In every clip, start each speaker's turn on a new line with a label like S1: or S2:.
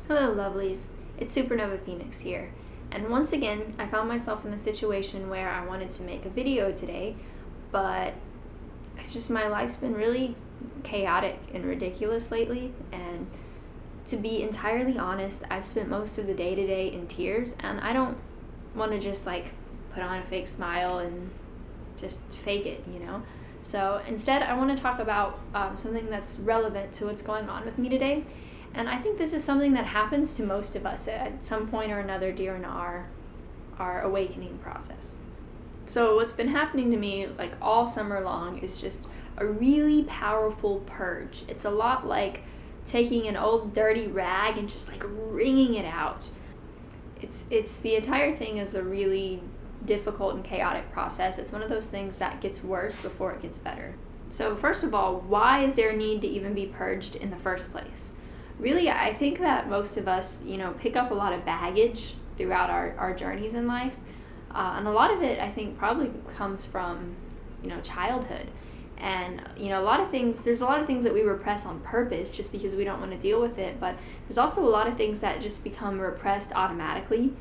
S1: Hello lovelies, it's Supernova Phoenix here, and once again I found myself in the situation where I wanted to make a video today, but it's just my life's been really chaotic and ridiculous lately, and to be entirely honest, I've spent most of the day today in tears, and I don't want to just like put on a fake smile and just fake it, you know? So instead I want to talk about something that's relevant to what's going on with me today. And I think this is something that happens to most of us at some point or another during our awakening process. So what's been happening to me like all summer long is just a really powerful purge. It's a lot like taking an old dirty rag and just like wringing it out. It's the entire thing is a really difficult and chaotic process. It's one of those things that gets worse before it gets better. So first of all, why is there a need to even be purged in the first place? Really, I think that most of us, pick up a lot of baggage throughout our journeys in life. And a lot of it, I think, probably comes from, childhood. And, there's a lot of things that we repress on purpose just because we don't want to deal with it. But there's also a lot of things that just become repressed automatically.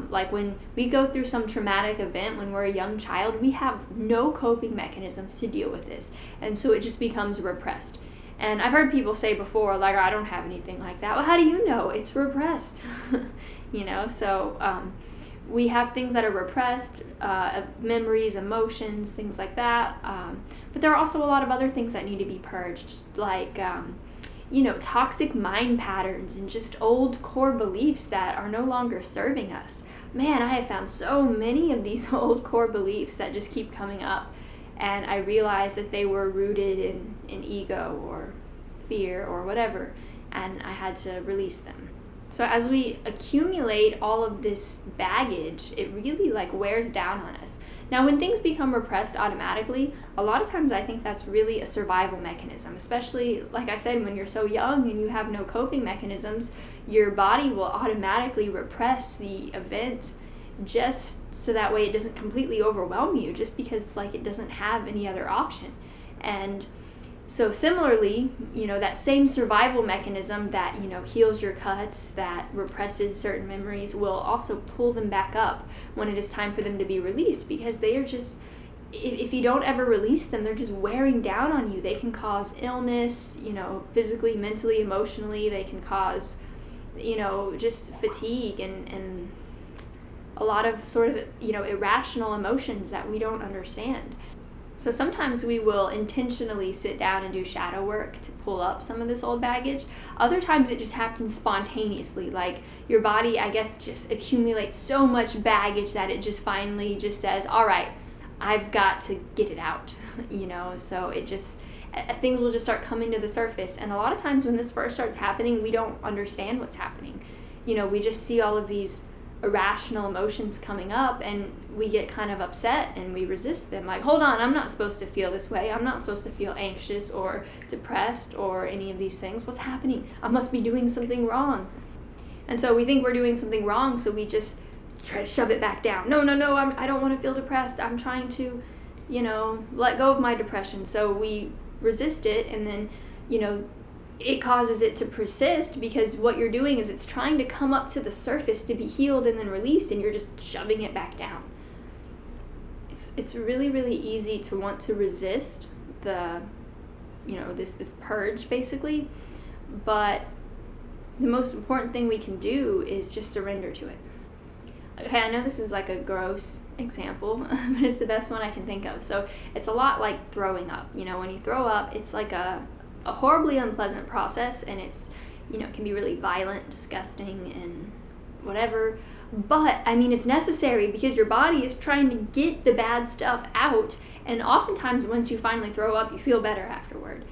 S1: Like when we go through some traumatic event when we're a young child, we have no coping mechanisms to deal with this. And so it just becomes repressed. And I've heard people say before, like, I don't have anything like that. Well, how do you know? It's repressed. So we have things that are repressed, memories, emotions, things like that. But there are also a lot of other things that need to be purged, like, toxic mind patterns and just old core beliefs that are no longer serving us. Man, I have found so many of these old core beliefs that just keep coming up. And I realized that they were rooted in ego or fear or whatever, and I had to release them. So as we accumulate all of this baggage, it really wears down on us. Now, when things become repressed automatically, a lot of times I think that's really a survival mechanism, especially, like I said, when you're so young and you have no coping mechanisms, your body will automatically repress the event just so that way it doesn't completely overwhelm you, just because it doesn't have any other option. And so similarly, that same survival mechanism that, heals your cuts, that represses certain memories, will also pull them back up when it is time for them to be released, because they are just, if you don't ever release them, they're just wearing down on you. They can cause illness, physically, mentally, emotionally. They can cause, just fatigue and a lot of sort of, irrational emotions that we don't understand. So sometimes we will intentionally sit down and do shadow work to pull up some of this old baggage. Other times it just happens spontaneously, like your body, I guess, just accumulates so much baggage that it just finally just says, all right, I've got to get it out, so it just, things will just start coming to the surface. And a lot of times when this first starts happening, we don't understand what's happening. We just see all of these irrational emotions coming up and we get kind of upset and we resist them, like, hold on, I'm not supposed to feel this way. I'm not supposed to feel anxious or depressed or any of these things. What's happening? I must be doing something wrong. And so we think we're doing something wrong, so we just try to shove it back down. No, I don't want to feel depressed. I'm trying to let go of my depression. So we resist it, and then it causes it to persist, because what you're doing is it's trying to come up to the surface to be healed and then released, and you're just shoving it back down. It's really, really easy to want to resist the, this purge, basically. But the most important thing we can do is just surrender to it. Okay, I know this is like a gross example, but it's the best one I can think of. So it's a lot like throwing up. When you throw up, it's like a horribly unpleasant process, and it's, can be really violent, disgusting, and whatever. But, it's necessary because your body is trying to get the bad stuff out, and oftentimes once you finally throw up, you feel better afterward.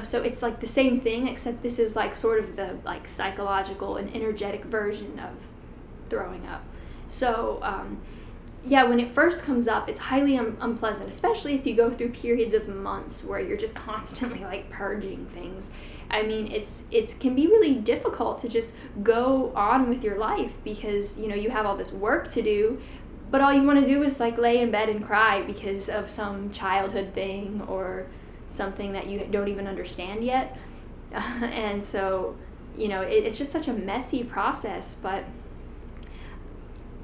S1: So it's like the same thing, except this is like sort of the psychological and energetic version of throwing up. So, when it first comes up, it's highly unpleasant, especially if you go through periods of months where you're just constantly purging things. It can be really difficult to just go on with your life because, you have all this work to do, but all you want to do is lay in bed and cry because of some childhood thing or something that you don't even understand yet. And so, it's just such a messy process. But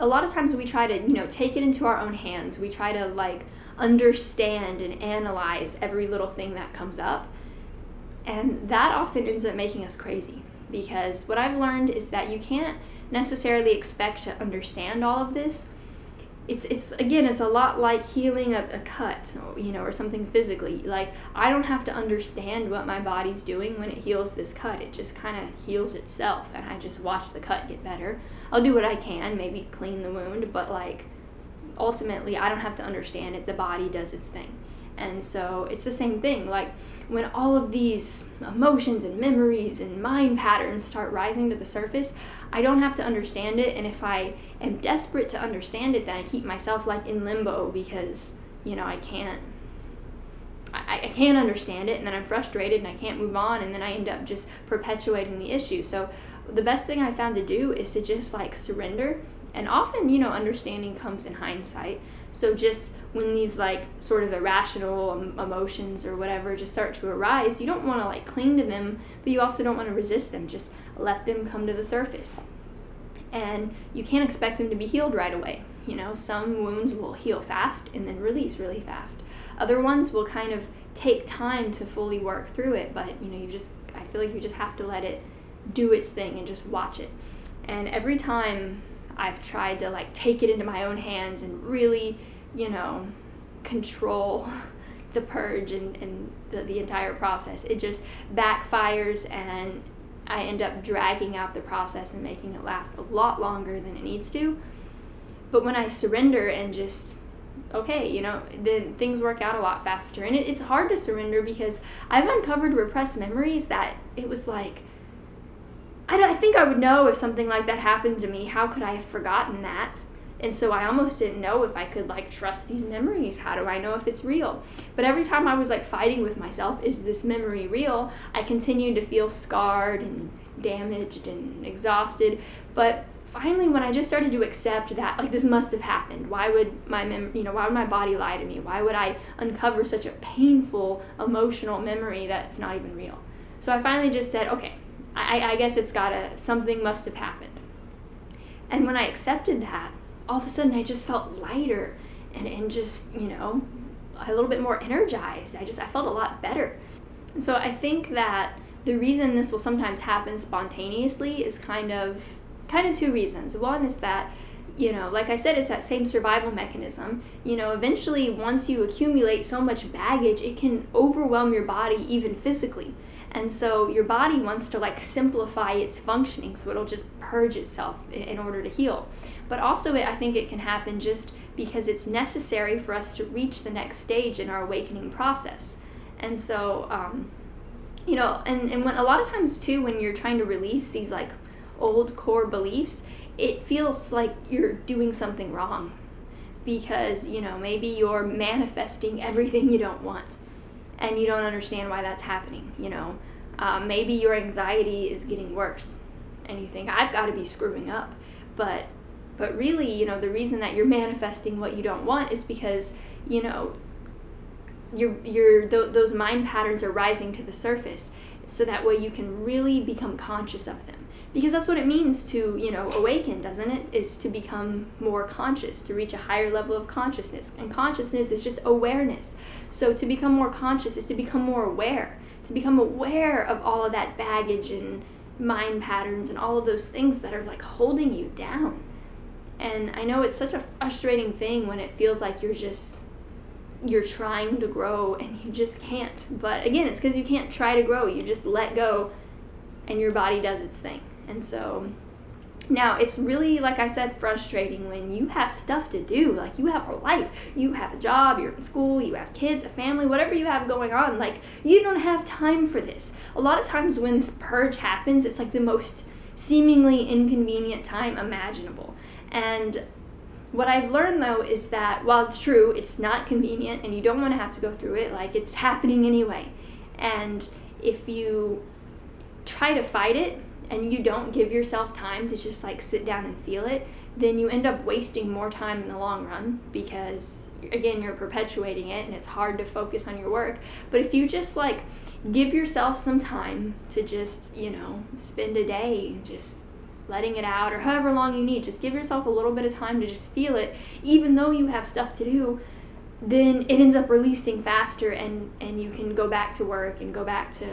S1: a lot of times we try to, take it into our own hands. We try to like understand and analyze every little thing that comes up. And that often ends up making us crazy, because what I've learned is that you can't necessarily expect to understand all of this. It's a lot like healing a cut, or something physically. Like, I don't have to understand what my body's doing when it heals this cut. It just kind of heals itself, and I just watch the cut get better. I'll do what I can, maybe clean the wound, but like, ultimately, I don't have to understand it. The body does its thing. And so it's the same thing. Like, when all of these emotions and memories and mind patterns start rising to the surface, I don't have to understand it. And if I am desperate to understand it, then I keep myself like in limbo, because I can't understand it, and then I'm frustrated and I can't move on, and then I end up just perpetuating the issue. So the best thing I found to do is to just like surrender. And often, understanding comes in hindsight. So just when these like sort of irrational emotions or whatever just start to arise, you don't want to like cling to them, but you also don't want to resist them. Just let them come to the surface. And you can't expect them to be healed right away. Some wounds will heal fast and then release really fast. Other ones will kind of take time to fully work through it, but I feel like you just have to let it do its thing and just watch it. And every time I've tried to like take it into my own hands and really, control the purge and the entire process, it just backfires, and I end up dragging out the process and making it last a lot longer than it needs to. But when I surrender and just, then things work out a lot faster. And it's hard to surrender, because I've uncovered repressed memories that it was like, I think I would know if something like that happened to me. How could I have forgotten that? And so I almost didn't know if I could like trust these memories. How do I know if it's real? But every time I was like fighting with myself, is this memory real? I continued to feel scarred and damaged and exhausted. But finally, when I just started to accept that like this must have happened, why would my body lie to me? Why would I uncover such a painful emotional memory that's not even real? So I finally just said, okay, I guess something must have happened. And when I accepted that, all of a sudden I just felt lighter and just, a little bit more energized. I felt a lot better. And so I think that the reason this will sometimes happen spontaneously is kind of two reasons. One is that, like I said, it's that same survival mechanism. Eventually, once you accumulate so much baggage, it can overwhelm your body even physically. And so your body wants to like simplify its functioning, so it'll just purge itself in order to heal. But also I think it can happen just because it's necessary for us to reach the next stage in our awakening process. And so, and when a lot of times too, when you're trying to release these like old core beliefs, it feels like you're doing something wrong, because, maybe you're manifesting everything you don't want. And you don't understand why that's happening, Maybe your anxiety is getting worse, and you think, I've got to be screwing up. But really, the reason that you're manifesting what you don't want is because, those mind patterns are rising to the surface, so that way you can really become conscious of them. Because that's what it means to, awaken, doesn't it? Is to become more conscious, to reach a higher level of consciousness. And consciousness is just awareness. So to become more conscious is to become more aware. To become aware of all of that baggage and mind patterns and all of those things that are like holding you down. And I know it's such a frustrating thing when it feels like you're trying to grow and you just can't. But again, it's because you can't try to grow. You just let go and your body does its thing. And so now it's really, like I said, frustrating when you have stuff to do. Like, you have a life, you have a job, you're in school, you have kids, a family, whatever you have going on. Like, you don't have time for this. A lot of times when this purge happens, it's like the most seemingly inconvenient time imaginable. And what I've learned, though, is that while it's true, it's not convenient and you don't want to have to go through it, like, it's happening anyway. And if you try to fight it and you don't give yourself time to just like sit down and feel it, then you end up wasting more time in the long run because, again, you're perpetuating it and it's hard to focus on your work. But if you just like give yourself some time to just, spend a day just letting it out, or however long you need, just give yourself a little bit of time to just feel it, even though you have stuff to do, then it ends up releasing faster, and you can go back to work and go back to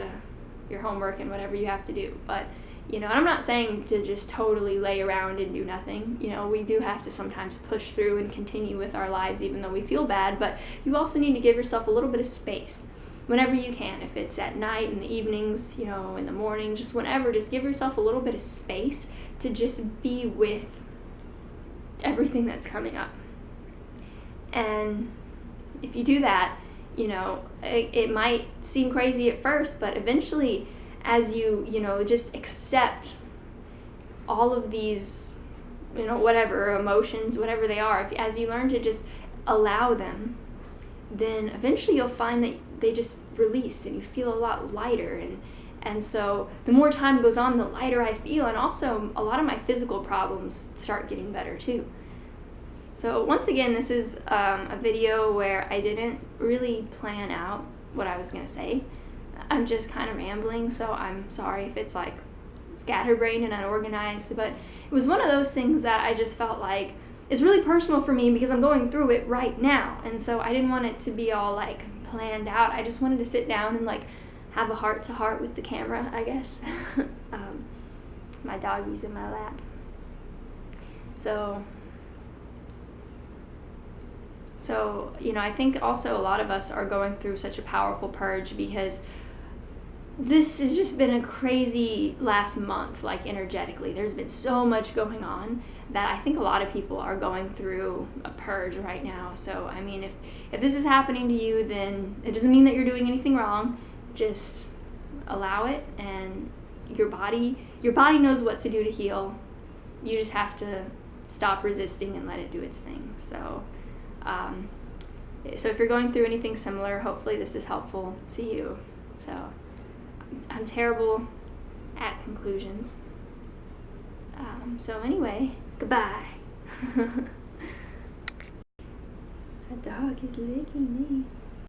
S1: your homework and whatever you have to do. But and I'm not saying to just totally lay around and do nothing. We do have to sometimes push through and continue with our lives even though we feel bad, but you also need to give yourself a little bit of space whenever you can. If it's at night, in the evenings, in the morning, just whenever, just give yourself a little bit of space to just be with everything that's coming up. And if you do that, it might seem crazy at first, but eventually, as you, just accept all of these, whatever emotions, whatever they are, as you learn to just allow them, then eventually you'll find that they just release and you feel a lot lighter. And so the more time goes on, the lighter I feel. And also a lot of my physical problems start getting better too. So once again, this is a video where I didn't really plan out what I was going to say. I'm just kind of rambling, so I'm sorry if it's like scatterbrained and unorganized, but it was one of those things that I just felt like is really personal for me because I'm going through it right now, and so I didn't want it to be all like planned out. I just wanted to sit down and like have a heart-to-heart with the camera, I guess. My doggy's in my lap. So I think also a lot of us are going through such a powerful purge because this has just been a crazy last month, like energetically. There's been so much going on that I think a lot of people are going through a purge right now. So, I mean, if this is happening to you, then it doesn't mean that you're doing anything wrong. Just allow it, and your body knows what to do to heal. You just have to stop resisting and let it do its thing. So if you're going through anything similar, hopefully this is helpful to you. So I'm terrible at conclusions. So anyway, goodbye. That dog is licking me.